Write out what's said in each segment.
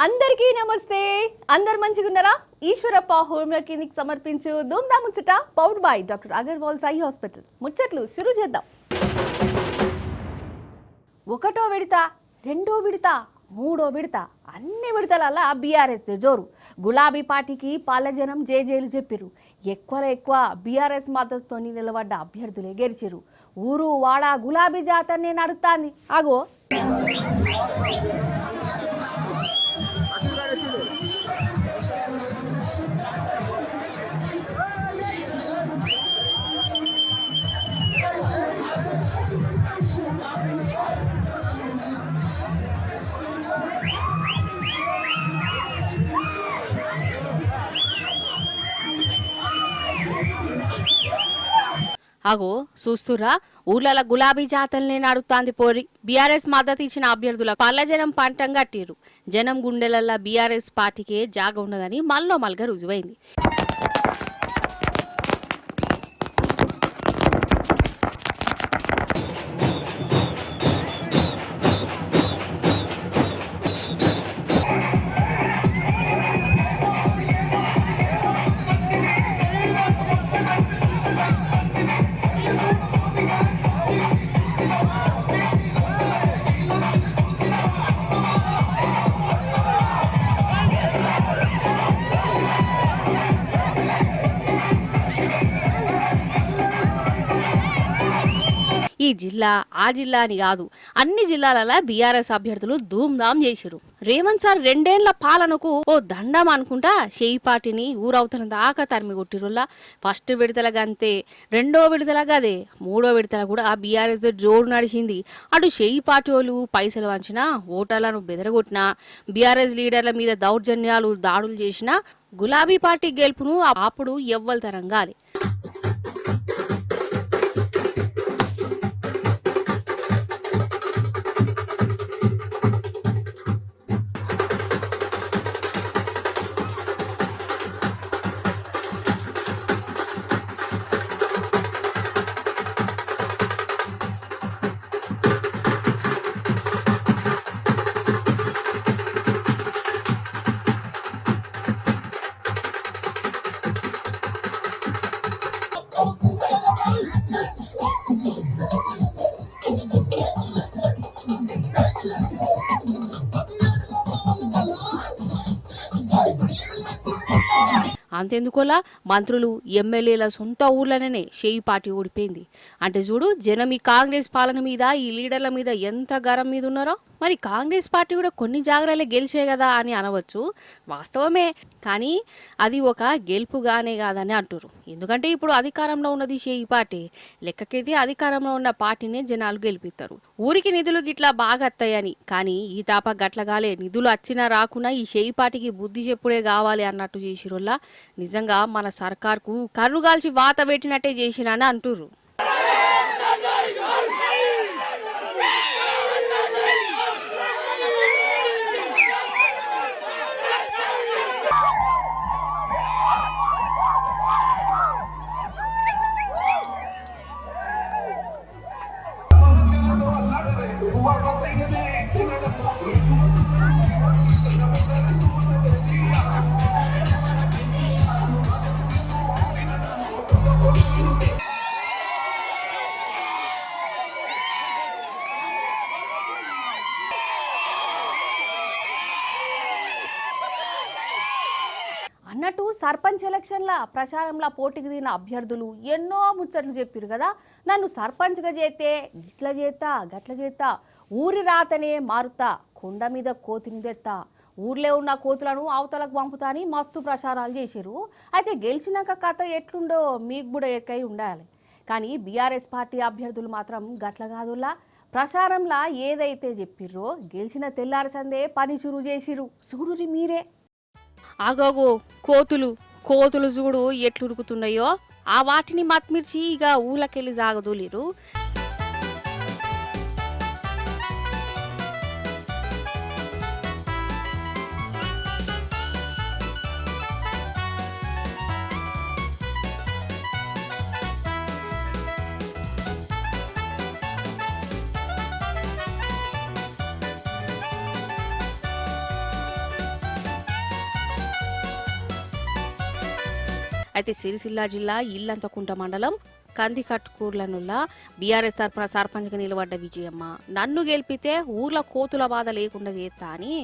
అందరికీ నమస్తే. అందరు మంచిగున్నారా? ఈశ్వరప్ప హోమియో క్లినిక్ సమర్పించు ధూమ్ధామ్ ముచ్చట powered by doctor Agarwal Sai hospital. ముచ్చట్లు షురూ చేద్దాం. ఒకటో విడత, రెండో విడత, మూడో విడత, అన్ని విడతల బీఆర్ఎస్ జోరు. గులాబీ పార్టీకి పాలజనం జేజేలు చెప్పిరు. ఎక్కువ బీఆర్ఎస్ మద్దతుతో నిలబడ్డ అభ్యర్థులే గెలిచిరు. ఊరు వాడ గులాబీ జాతరనే నడుస్తాంది. అగో అగో చూస్తురా, ఊర్ల గులాబీ జాతరనే నడుస్తాంది పోరి. బీఆర్ఎస్ మద్దతు ఇచ్చిన అభ్యర్థుల పల్లజనం పంటం కట్టిరు. జనం గుండెలల్లా బీఆర్ఎస్ పార్టీకే జాగ ఉండదని మల్లో మల్గా రుజువైంది. ఈ జిల్లా ఆ జిల్లా అని కాదు, అన్ని జిల్లాలలో బీఆర్ఎస్ అభ్యర్థులు ధూమ్ధామ్ చేసిరు. రేవంత్ సార్ 2 ఏళ్ల పాలనకు ఓ దండం అనుకుంటా షేయి పార్టీని ఊరవుతున్న దాకా తరిమి కొట్టిరుల్లా. ఫస్ట్ విడతలగంతే, రెండో విడతలగదే, మూడో విడతల కూడా బీఆర్ఎస్ జోరు నడిచింది. అటు షేయి పార్టీ వాళ్ళు పైసలు వంచినా, ఓటర్లను బెదరగొట్టినా, బీఆర్ఎస్ లీడర్ల మీద దౌర్జన్యాలు దాడులు చేసినా గులాబీ పార్టీ గెలుపును అప్పుడు ఎవ్వల తరంగాలి. అంతెందుకోలా, మంత్రులు ఎమ్మెల్యేల సొంత ఊర్లనే షేయి పార్టీ ఓడిపోయింది. అంటే చూడు, జనం ఈ కాంగ్రెస్ పాలన మీద, ఈ లీడర్ల మీద ఎంత గరం మీద ఉన్నారో. మరి కాంగ్రెస్ పార్టీ కూడా కొన్ని జాగ్రత్తలే గెలిచే కదా అని అనవచ్చు, వాస్తవమే. కానీ అది ఒక గెలుపుగానే కాదని అంటారు. ఎందుకంటే ఇప్పుడు అధికారంలో ఉన్నది షేయి పార్టీ. లెక్కకైతే అధికారంలో ఉన్న పార్టీనే జనాలు గెలిపిస్తారు. ఊరికి నిధులు గిట్లా బాగా వస్తాయని. కానీ ఈ తాప గట్లగాలే, నిధులు వచ్చినా రాకున్నా ఈ షేయి పార్టీకి బుద్ధి చెప్పుడే కావాలి అన్నట్టు చేసిరోల్లా. నిజంగా మన సర్కార్కు కర్రుగాల్చి వాత పెట్టినట్టే చేసినని అంటుర్రు. అన్నట్టు సర్పంచ్ ఎలక్షన్ల ప్రచారంలో పోటీకి దిగిన అభ్యర్థులు ఎన్నో ముచ్చట్లు చెప్పారు కదా. నన్ను సర్పంచ్గా చేస్తే ఇట్లా చేస్తా, గట్ల చేస్తా, ఊరి రాతనే మారుతా, కొండ మీద కోతిని తెత్తా, ఊర్లో ఉన్న కోతులను అవతలకు పంపుతా అని మస్తు ప్రచారాలు చేశారు. అయితే గెలిచినాక కథ ఎట్లుండో మీకు కూడా ఎక్కై ఉండాలి. కానీ బీఆర్ఎస్ పార్టీ అభ్యర్థులు మాత్రం గట్ల కాదులా. ప్రచారంలా ఏదైతే చెప్పిర్రో గెలిచిన తెల్లారి సందే పని చురు చేసిరు. చూడురి మీరే. ఆగోగో, కోతులు చూడు ఎట్లురుకుతున్నాయో. ఆ వాటిని మత్మిర్చి ఇక ఊళ్ళకెళ్ళి జాగదోలిరు. అయితే సిరిసిల్ల జిల్లా ఇల్లంతకుంట మండలం కందికట్టుకూర్లనుల్ల బీఆర్ఎస్ తరఫున సర్పంచ్గా నిలబడ్డ విజయమ్మ నన్ను గెలిపితే ఊర్ల కోతుల బాధ లేకుండా చేస్తా అని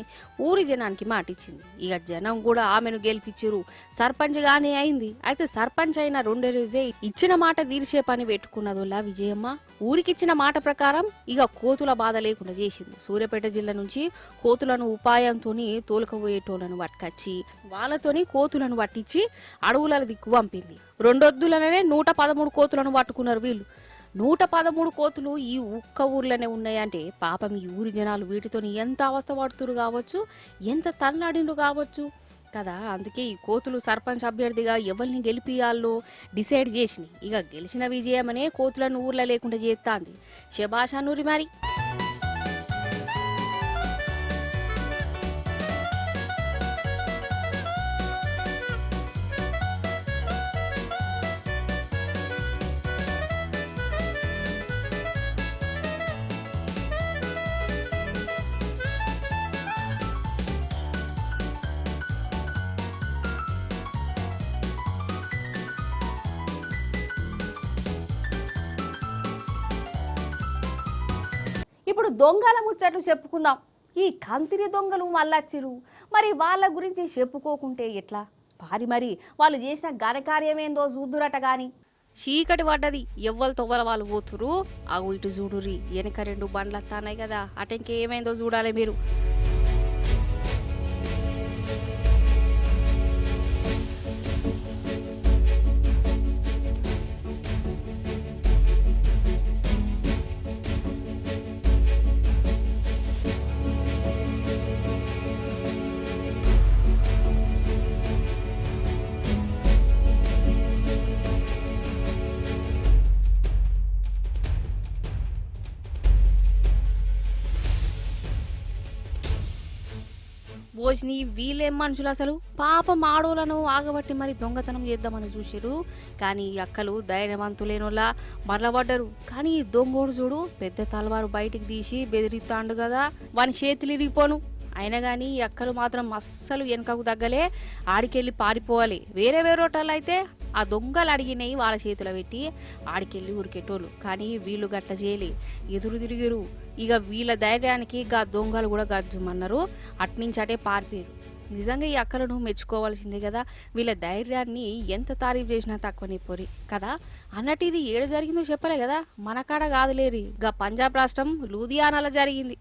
ఊరి జనానికి మాటిచ్చింది. ఇక జనం కూడా ఆమెను గెలిపించారు. సర్పంచ్ గానే అయింది. అయితే సర్పంచ్ అయిన 2 రోజే ఇచ్చిన మాట తీర్చే పని పెట్టుకున్నదోలా విజయమ్మ. ఊరికిచ్చిన మాట ప్రకారం ఇక కోతుల బాధ లేకుండా చేసింది. సూర్యాపేట జిల్లా నుంచి కోతులను ఉపాయంతోని తోలుకపోయేటోళ్లను పట్టుకొచ్చి వాళ్ళతోని కోతులను పట్టించి అడవుల దిక్కు పంపింది. 2 వద్దులనే 113 కోతులను పట్టుకున్నారు వీళ్ళు. 113 కోతులు ఈ ఒక్క ఊర్లోనే ఉన్నాయంటే పాపం ఈ ఊరి జనాలు వీటితోని ఎంత అవస్థ పడుతురు కావచ్చు, ఎంత తన్నాడిండు కావచ్చు కదా. అందుకే ఈ కోతులు సర్పంచ్ అభ్యర్థిగా ఎవరిని గెలిపియాలో డిసైడ్ చేసినాయి. ఇక గెలిచిన విజయమనే కోతులను ఊర్లో లేకుండా చేస్తాంది. శభాష్ అనూరి మరి. ఇప్పుడు దొంగల ముచ్చట్లు చెప్పుకుందాం. ఈ కంతిరి దొంగలు మళ్ళొచ్చిరు. మరి వాళ్ళ గురించి చెప్పుకోకుంటే ఎట్లా? మరి వాళ్ళు చేసిన ఘనకార్యమేందో చూద్దురట గాని. చీకటి పడ్డది, ఎవ్వరు తొవ్వల వాళ్ళు పోతురు. అగు ఇటు చూడుర్రి, వెనక 2 బండ్లు వస్తాయి కదా, అటెంకేమైందో చూడాలి మీరు. భోజని వీళ్ళేం మనుషులు అసలు. పాపం ఆడోళ్ళను ఆగబట్టి మరి దొంగతనం చేద్దామని చూసిరు. కానీ ఈ అక్కలు ధైర్యవంతులేనోళ్ళ మరలబడ్డరు. కానీ ఈ దొంగోడు చూడు పెద్ద తలవారు బయటికి తీసి బెదిరిస్తాండు కదా, వాని చేతులు ఇరిగిపోను. అయినా కానీ ఈ అక్కలు మాత్రం అస్సలు వెనకకు తగ్గలే, ఆడికెళ్ళి పారిపోవాలి. వేరే వేరేటోళ్ళు అయితే ఆ దొంగలు అడిగినవి వాళ్ళ చేతిలో పెట్టి ఆడికెళ్ళి ఉరికెట్టోళ్ళు. కానీ వీళ్ళు గట్ల చేయలే, ఎదురు తిరిగిరు. ఇక వీళ్ళ ధైర్యానికి గా దొంగలు కూడా గజ్జుమన్నారు, అట్నుంచి అటే పారిపోయారు. నిజంగా ఈ అక్కలను మెచ్చుకోవాల్సిందే కదా. వీళ్ళ ధైర్యాన్ని ఎంత తారీఫ్ చేసినా తక్కువనే పోరి కదా. అన్నట్టు ఇది ఏడు జరిగిందో చెప్పలే కదా, మన కాడ కాదులేరి, గా పంజాబ్ రాష్ట్రం లూధియానాలో జరిగింది.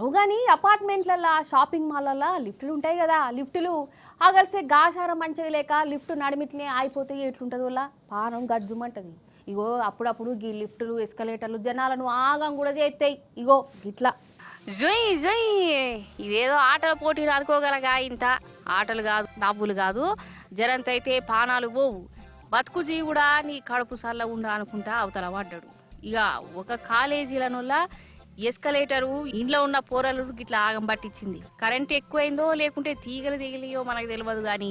అవుగాని అపార్ట్మెంట్లల్లో షాపింగ్ మాల్లలో లిఫ్టులు ఉంటాయి కదా, లిఫ్టులు ఆగలిసే గాచారం మంచిగా లేక లిఫ్ట్ నడిమిట్లే ఆగిపోతాయి. ఎట్లుంటుంది వల్ల పానం గజ్జుమంటది. ఇగో అప్పుడప్పుడు ఈ లిఫ్టులు ఎస్కలేటర్లు జనాలను ఆగం కూడా చేస్తాయి. ఇగో ఇట్లా జై జై ఇదేదో ఆటల పోటీలు అనుకోగలగా, ఇంత ఆటలు కాదు, నవ్వులు కాదు. జరంతైతే పానాలు పోవు. బతుకు జీవుడా నీ కడుపు సల్ల ఉండ అనుకుంటా అవతల పడ్డాడు. ఇక ఒక కాలేజీలనుల్లా ఎస్కలేటరు ఇంట్లో ఉన్న పోరలు గిట్లా ఆగం పట్టించింది. కరెంట్ ఎక్కువైందో లేకుంటే తీగలు దిగిలియో మనకు తెలియదు కానీ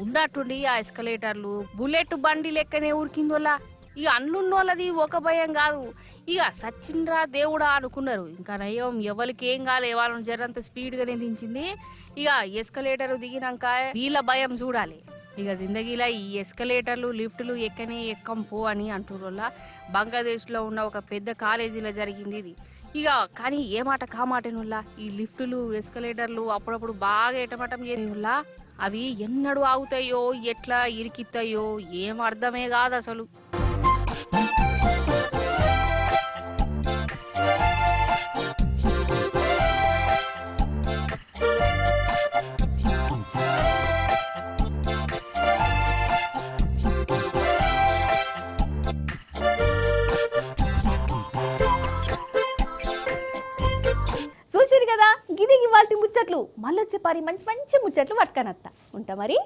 ఉన్నట్టుండి ఆ ఎస్కలేటర్లు బుల్లెట్ బండి లెక్కనే ఉరికిందోలా. ఇక అన్నున్నోళ్ళది ఒక భయం కాదు, ఇక సచ్చిండ్రా దేవుడా అనుకున్నారు. ఇంకా నయం ఎవరికి ఏం కాలే, వాళ్ళని జరంత స్పీడ్గానే దించింది. ఇక ఎస్కలేటర్ దిగినాక వీళ్ళ భయం చూడాలి. ఇక జిందగీలో ఈ ఎస్కలేటర్లు లిఫ్టులు ఎక్కనే ఎక్కం పో అని అంటుర్రోలా. బంగ్లాదేశ్లో ఉన్న ఒక పెద్ద కాలేజీలో జరిగింది ఇది. ఇక కానీ ఏ మాట కామాటనుల్లా ఈ లిఫ్టులు ఎస్కలేటర్లు అప్పుడప్పుడు బాగా ఎటమటం చేనుల్లా. అవి ఎన్నడూ ఆగుతాయో ఎట్లా ఇరికిస్తాయో ఏం అర్థమే కాదు అసలు. చూసిరు కదా గిది ఇవాల్టి ముచ్చట్లు మళ్ళొచ్చే పారి మంచి మంచి ముచ్చట్లు పట్టుకనత్తా ఉంటా మరి.